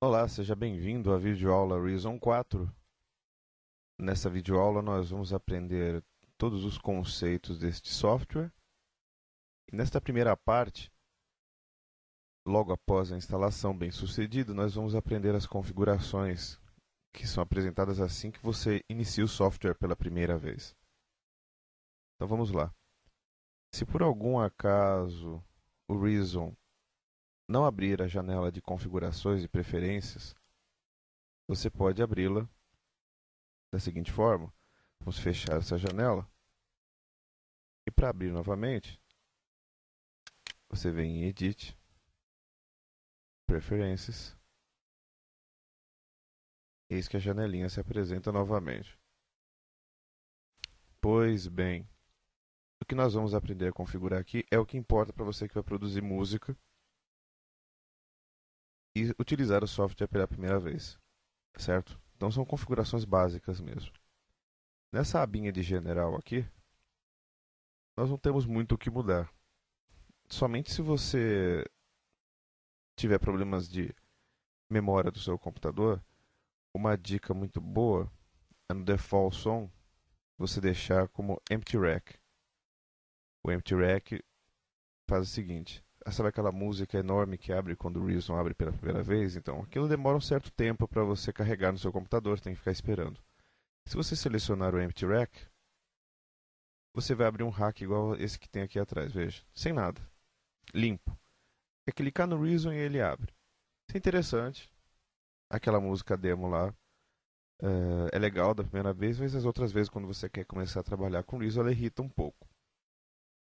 Olá, seja bem-vindo à videoaula Reason 4. Nessa videoaula nós vamos aprender todos os conceitos deste software. E nesta primeira parte, logo após a instalação bem-sucedida, nós vamos aprender as configurações que são apresentadas assim que você inicia o software pela primeira vez. Então vamos lá. Se por algum acaso o Reason não abrir a janela de configurações e preferências, você pode abri-la da seguinte forma. Vamos fechar essa janela. E para abrir novamente, você vem em Edit, Preferências. Eis que a janelinha se apresenta novamente. Pois bem, o que nós vamos aprender a configurar aqui é o que importa para você que vai produzir música e utilizar o software pela primeira vez, certo? Então são configurações básicas mesmo. Nessa abinha de General aqui, nós não temos muito o que mudar. Somente se você tiver problemas de memória do seu computador, uma dica muito boa é no Default Song você deixar como Empty Rack. O Empty Rack faz o seguinte: sabe aquela música enorme que abre quando o Reason abre pela primeira vez? Então, aquilo demora um certo tempo para você carregar no seu computador, tem que ficar esperando. Se você selecionar o Empty Rack, você vai abrir um rack igual esse que tem aqui atrás, veja, sem nada, limpo. É clicar no Reason e ele abre. Isso é interessante. Aquela música demo lá é legal da primeira vez, mas as outras vezes, quando você quer começar a trabalhar com o Reason, ela irrita um pouco.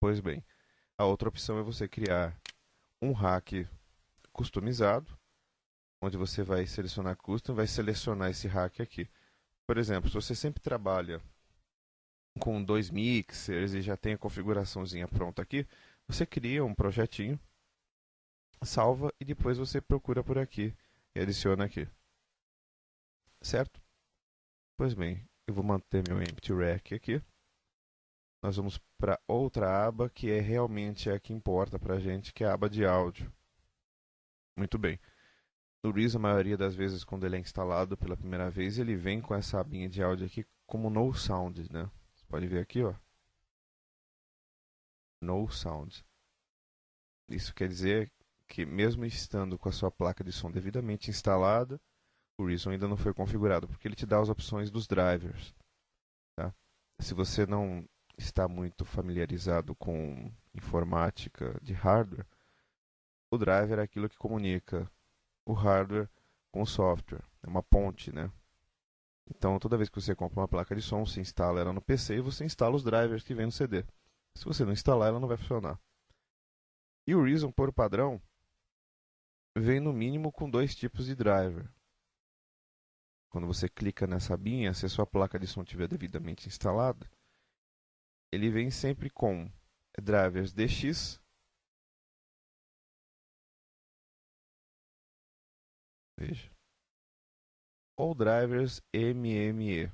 Pois bem, a outra opção é você criar um rack customizado, onde você vai selecionar Custom, vai selecionar esse rack aqui. Por exemplo, se você sempre trabalha com dois mixers e já tem a configuraçãozinha pronta aqui, você cria um projetinho, salva e depois você procura por aqui e adiciona aqui. Certo? Pois bem, eu vou manter meu Empty Rack aqui. Nós vamos para outra aba que é realmente a que importa para a gente, que é a aba de áudio. Muito bem. No Reason, a maioria das vezes, quando ele é instalado pela primeira vez, ele vem com essa abinha de áudio aqui como No Sound, né? Você pode ver aqui, ó. No Sound. Isso quer dizer que, mesmo estando com a sua placa de som devidamente instalada, o Reason ainda não foi configurado, porque ele te dá as opções dos drivers. Tá? Se você não está muito familiarizado com informática de hardware, o driver é aquilo que comunica o hardware com o software. É uma ponte, né? Então, toda vez que você compra uma placa de som, você instala ela no PC e você instala os drivers que vem no CD. Se você não instalar, ela não vai funcionar. E o Reason, por padrão, vem no mínimo com dois tipos de driver. Quando você clica nessa abinha, se a sua placa de som estiver devidamente instalada, ele vem sempre com drivers DX, veja, ou drivers MME.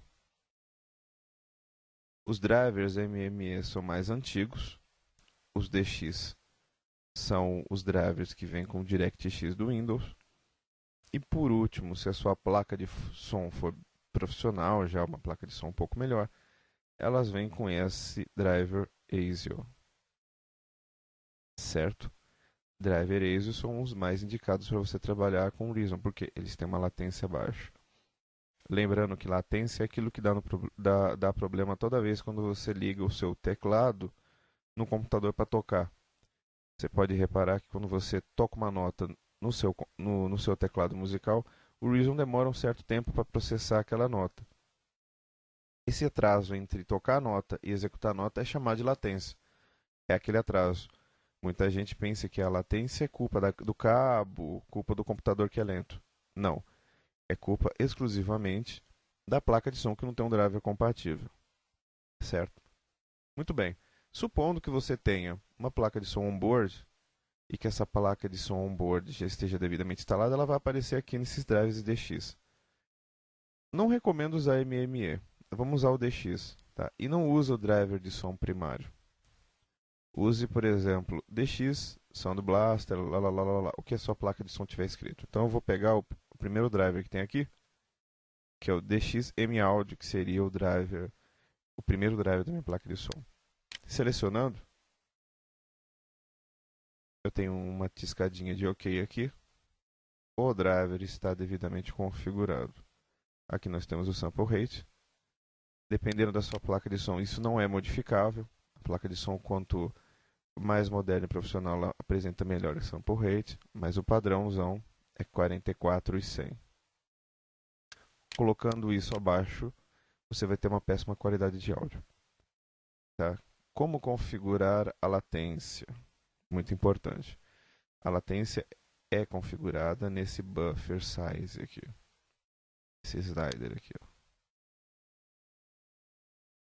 Os drivers MME são mais antigos, os DX são os drivers que vêm com o DirectX do Windows. E por último, se a sua placa de som for profissional, já uma placa de som um pouco melhor, elas vêm com esse driver ASIO. Certo? Driver ASIO são os mais indicados para você trabalhar com o Reason, porque eles têm uma latência baixa. Lembrando que latência é aquilo que dá problema toda vez quando você liga o seu teclado no computador para tocar. Você pode reparar que quando você toca uma nota no seu teclado musical, o Reason demora um certo tempo para processar aquela nota. Esse atraso entre tocar a nota e executar a nota é chamado de latência. É aquele atraso. Muita gente pensa que a latência é culpa do cabo, culpa do computador que é lento. Não. É culpa exclusivamente da placa de som que não tem um driver compatível. Certo? Muito bem. Supondo que você tenha uma placa de som on-board e que essa placa de som on-board já esteja devidamente instalada, ela vai aparecer aqui nesses drivers DX. Não recomendo usar MME. Vamos usar o DX. Tá? E não usa o driver de som primário. Use, por exemplo, DX, Sound Blaster, lá, o que a sua placa de som tiver escrito. Então eu vou pegar o o primeiro driver que tem aqui, que é o DXM Audio, que seria o primeiro driver da minha placa de som. Selecionando, eu tenho uma tiscadinha de OK aqui. O driver está devidamente configurado. Aqui nós temos o sample rate. Dependendo da sua placa de som, isso não é modificável. A placa de som, quanto mais moderna e profissional, ela apresenta melhor sample rate, mas o padrãozão é 44,100. Colocando isso abaixo, você vai ter uma péssima qualidade de áudio. Tá? Como configurar a latência? Muito importante. A latência é configurada nesse buffer size aqui. Esse slider aqui. Ó.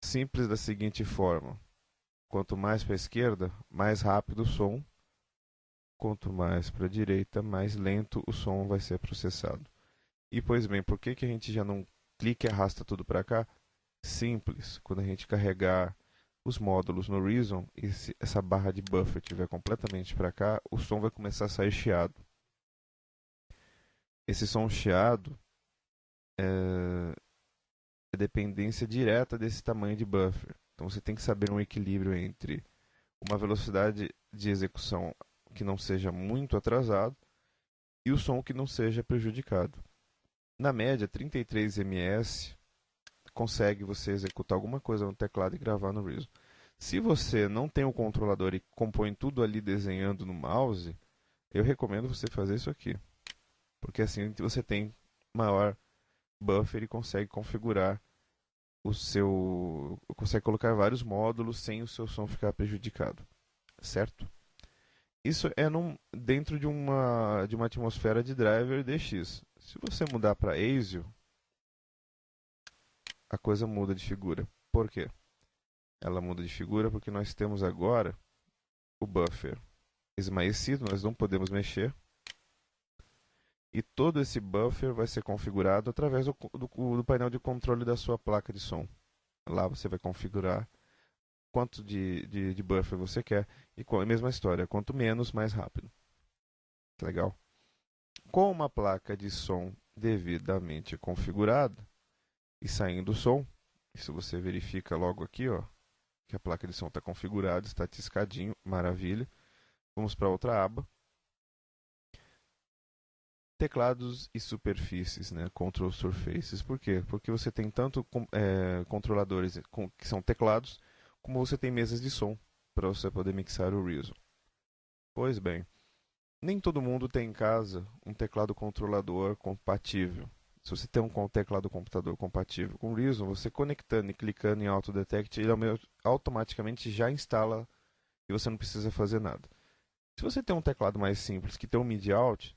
Simples da seguinte forma. Quanto mais para a esquerda, mais rápido o som. Quanto mais para a direita, mais lento o som vai ser processado. E, pois bem, por que a gente já não clica e arrasta tudo para cá? Simples. Quando a gente carregar os módulos no Reason e essa barra de buffer estiver completamente para cá, o som vai começar a sair chiado. Esse som chiado é dependência direta desse tamanho de buffer. Então você tem que saber um equilíbrio entre uma velocidade de execução que não seja muito atrasado e o som que não seja prejudicado. Na média, 33 ms consegue você executar alguma coisa no teclado e gravar no Reason. Se você não tem o controlador e compõe tudo ali desenhando no mouse, eu recomendo você fazer isso aqui. Porque assim você tem maior buffer e consegue configurar consegue colocar vários módulos sem o seu som ficar prejudicado, certo? Isso é dentro de uma atmosfera de driver DX. Se você mudar para ASIO, a coisa muda de figura. Por quê? Ela muda de figura porque nós temos agora o buffer esmaecido, nós não podemos mexer. E todo esse buffer vai ser configurado através do painel de controle da sua placa de som. Lá você vai configurar quanto de buffer você quer. E com a mesma história, quanto menos, mais rápido. Legal? Com uma placa de som devidamente configurada e saindo o som, isso você verifica logo aqui, ó, que a placa de som está configurada, está tiscadinho, maravilha. Vamos para outra aba. Teclados e superfícies, né? Control Surfaces. Por quê? Porque você tem tanto controladores que são teclados, como você tem mesas de som para você poder mixar o Reason. Pois bem, nem todo mundo tem em casa um teclado controlador compatível. Se você tem um teclado computador compatível com o Reason, você conectando e clicando em Auto Detect, ele automaticamente já instala e você não precisa fazer nada. Se você tem um teclado mais simples que tem um MIDI Out,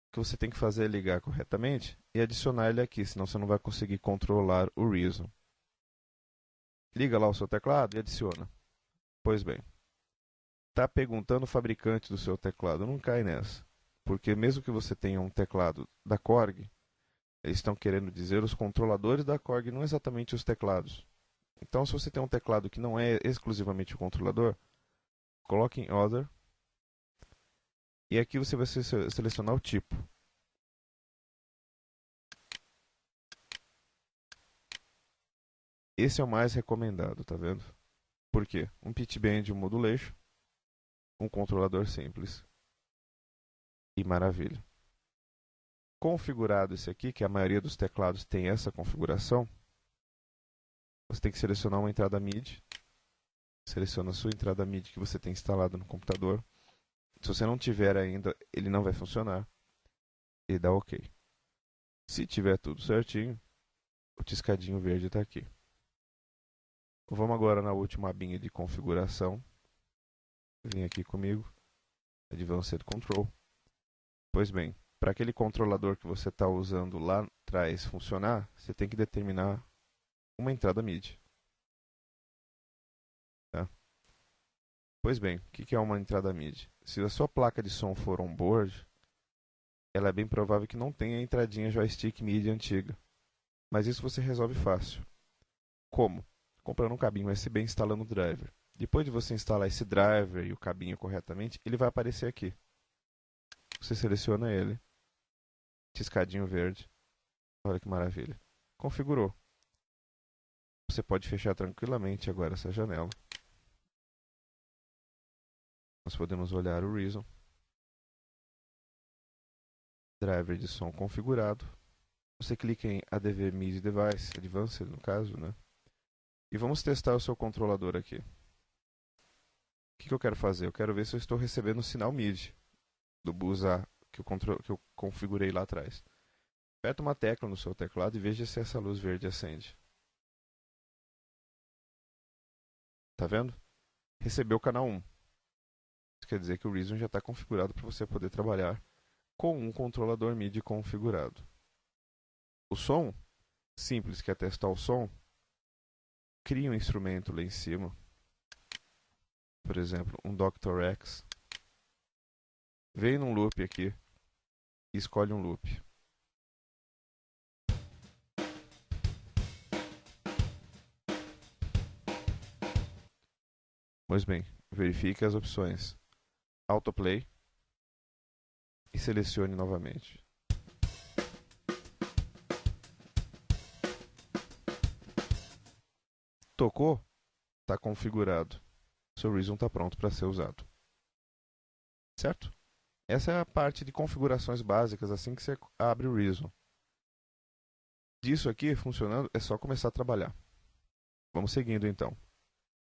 o que você tem que fazer é ligar corretamente e adicionar ele aqui, senão você não vai conseguir controlar o Reason. Liga lá o seu teclado e adiciona. Pois bem, está perguntando o fabricante do seu teclado, não cai nessa. Porque mesmo que você tenha um teclado da Korg, eles estão querendo dizer os controladores da Korg, não exatamente os teclados. Então, se você tem um teclado que não é exclusivamente o controlador, coloque em Other. E aqui você vai selecionar o tipo. Esse é o mais recomendado, tá vendo? Por quê? Um pitch bend, um modulation, um controlador simples. E maravilha. Configurado esse aqui, que a maioria dos teclados tem essa configuração, você tem que selecionar uma entrada MIDI. Seleciona a sua entrada MIDI que você tem instalado no computador. Se você não tiver ainda, ele não vai funcionar. E dá OK. Se tiver tudo certinho, o tiscadinho verde está aqui. Vamos agora na última abinha de configuração. Vem aqui comigo. Advanced Control. Pois bem, para aquele controlador que você está usando lá atrás funcionar, você tem que determinar uma entrada MIDI. Tá? Pois bem, o que é uma entrada MIDI? Se a sua placa de som for on-board, ela é bem provável que não tenha a entradinha joystick MIDI antiga. Mas isso você resolve fácil. Como? Comprando um cabinho USB e instalando o driver. Depois de você instalar esse driver e o cabinho corretamente, ele vai aparecer aqui. Você seleciona ele Tiscadinho verde. Olha que maravilha. Configurou. Você pode fechar tranquilamente agora essa janela. Nós podemos olhar o Reason. Driver de som configurado. Você clica em ADV MIDI Device, Advanced no caso, né? E vamos testar o seu controlador aqui. O que eu quero fazer? Eu quero ver se eu estou recebendo o sinal MIDI do bus A que eu configurei lá atrás. Aperta uma tecla no seu teclado e veja se essa luz verde acende. Tá vendo? Recebeu o canal 1. Isso quer dizer que o Reason já está configurado para você poder trabalhar com um controlador MIDI configurado. O som, simples, quer testar o som? Cria um instrumento lá em cima. Por exemplo, um Dr. X. Vem num loop aqui e escolhe um loop. Pois bem, verifique as opções Autoplay e selecione novamente. Tocou? Está configurado. Seu Reason está pronto para ser usado. Certo? Essa é a parte de configurações básicas assim que você abre o Reason. Disso aqui funcionando, é só começar a trabalhar. Vamos seguindo então.